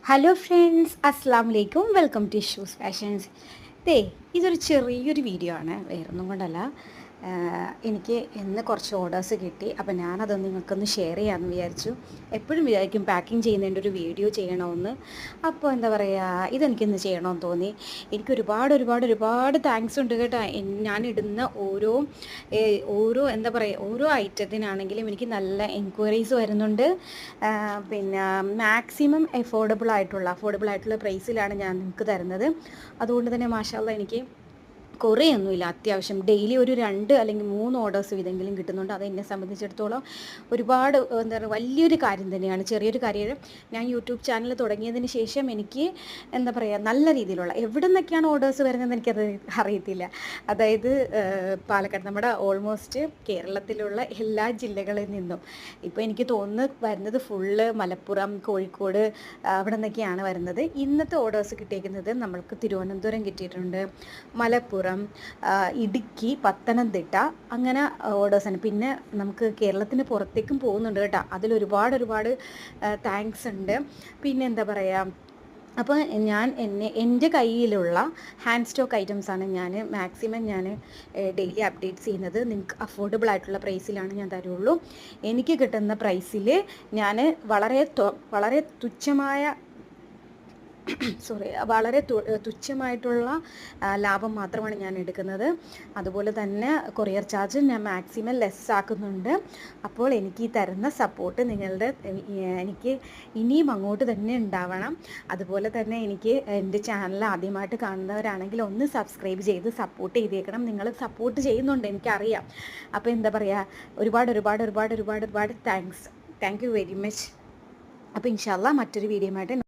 Hello friends, അസ്സാം വലൈക്കും. Welcome to shoes fashions. ഇതൊരു ചെറിയൊരു വീഡിയോ ആണ്, വേറൊന്നും കൊണ്ടല്ല. എനിക്ക് ഇന്ന് കുറച്ച് ഓർഡേഴ്സ് കിട്ടി. അപ്പോൾ ഞാനതൊന്ന് നിങ്ങൾക്കൊന്ന് ഷെയർ ചെയ്യാമെന്ന് വിചാരിച്ചു. എപ്പോഴും വിചാരിക്കും പാക്കിംഗ് ചെയ്യുന്നതിൻ്റെ ഒരു വീഡിയോ ചെയ്യണമെന്ന്. അപ്പോൾ എന്താ പറയുക, ഇതെനിക്കിന്ന് ചെയ്യണമെന്ന് തോന്നി. എനിക്ക് ഒരുപാട് താങ്ക്സ് ഉണ്ട് കേട്ടോ. ഞാനിടുന്ന ഓരോ എന്താ പറയുക, ഓരോ ഐറ്റത്തിനാണെങ്കിലും എനിക്ക് നല്ല എൻക്വയറീസ് വരുന്നുണ്ട്. പിന്നെ മാക്സിമം അഫോർഡബിൾ ആയിട്ടുള്ള പ്രൈസിലാണ് ഞാൻ നിങ്ങൾക്ക് തരുന്നത്. അതുകൊണ്ട് തന്നെ മാഷാഅല്ലാഹ് എനിക്ക് കുറേയൊന്നുമില്ല. അത്യാവശ്യം ഡെയിലി ഒരു 2 അല്ലെങ്കിൽ 3 ഓർഡേഴ്സ് വീതെങ്കിലും കിട്ടുന്നുണ്ട്. അത് എന്നെ സംബന്ധിച്ചിടത്തോളം ഒരുപാട് എന്താ പറയുക, വലിയൊരു കാര്യം തന്നെയാണ്. ചെറിയൊരു കാര്യം. ഞാൻ യൂട്യൂബ് ചാനൽ തുടങ്ങിയതിന് ശേഷം എനിക്ക് എന്താ പറയുക, നല്ല രീതിയിലുള്ള എവിടെ നിന്നൊക്കെയാണ് ഓർഡേഴ്സ് വരുന്നതെന്ന് എനിക്കത് അറിയത്തില്ല. അതായത് പാലക്കാട്, നമ്മുടെ ഓൾമോസ്റ്റ് കേരളത്തിലുള്ള എല്ലാ ജില്ലകളിൽ നിന്നും ഇപ്പോൾ എനിക്ക് തോന്നുന്നു വരുന്നത് ഫുള്ള് മലപ്പുറം, കോഴിക്കോട് അവിടെ നിന്നൊക്കെയാണ് വരുന്നത്. ഇന്നത്തെ ഓർഡേഴ്സ് കിട്ടിയിരിക്കുന്നത് നമ്മൾക്ക് തിരുവനന്തപുരം കിട്ടിയിട്ടുണ്ട്, മലപ്പുറം, ഇടുക്കി, പത്തനംതിട്ട, അങ്ങനെ ഓർഡേഴ്സാണ്. പിന്നെ നമുക്ക് കേരളത്തിന് പുറത്തേക്കും പോകുന്നുണ്ട് കേട്ടോ. അതിലൊരുപാട് താങ്ക്സ് ഉണ്ട്. പിന്നെ എന്താ പറയുക, അപ്പോൾ എൻ്റെ കയ്യിലുള്ള ഹാൻഡ് സ്റ്റോക്ക് ഐറ്റംസാണ് ഞാൻ മാക്സിമം ഡെയിലി അപ്ഡേറ്റ്സ് ചെയ്യുന്നത്. നിങ്ങൾക്ക് അഫോർഡബിൾ ആയിട്ടുള്ള പ്രൈസിലാണ് ഞാൻ തരുള്ളൂ. എനിക്ക് കിട്ടുന്ന പ്രൈസിൽ ഞാൻ വളരെ തുച്ഛമായ വളരെ തുച്ഛമായിട്ടുള്ള ലാഭം മാത്രമാണ് ഞാൻ എടുക്കുന്നത്. അതുപോലെ തന്നെ കൊറിയർ ചാർജ് ഞാൻ മാക്സിമം ലെസ് ആക്കുന്നുണ്ട്. അപ്പോൾ എനിക്ക് ഈ തരുന്ന സപ്പോർട്ട് എനിക്ക് ഇനിയും അങ്ങോട്ട് തന്നെ ഉണ്ടാവണം. അതുപോലെ തന്നെ എനിക്ക് എൻ്റെ ചാനൽ ആദ്യമായിട്ട് കാണുന്നവരാണെങ്കിൽ ഒന്ന് സബ്സ്ക്രൈബ് ചെയ്ത് സപ്പോർട്ട് ചെയ്തേക്കണം. നിങ്ങൾ സപ്പോർട്ട് ചെയ്യുന്നുണ്ട്, എനിക്കറിയാം. അപ്പോൾ എന്താ പറയുക, ഒരുപാട് thanks. Thank you very much. അപ്പോൾ ഇൻഷാ അല്ലാഹ് മറ്റൊരു വീഡിയോയുമായിട്ട്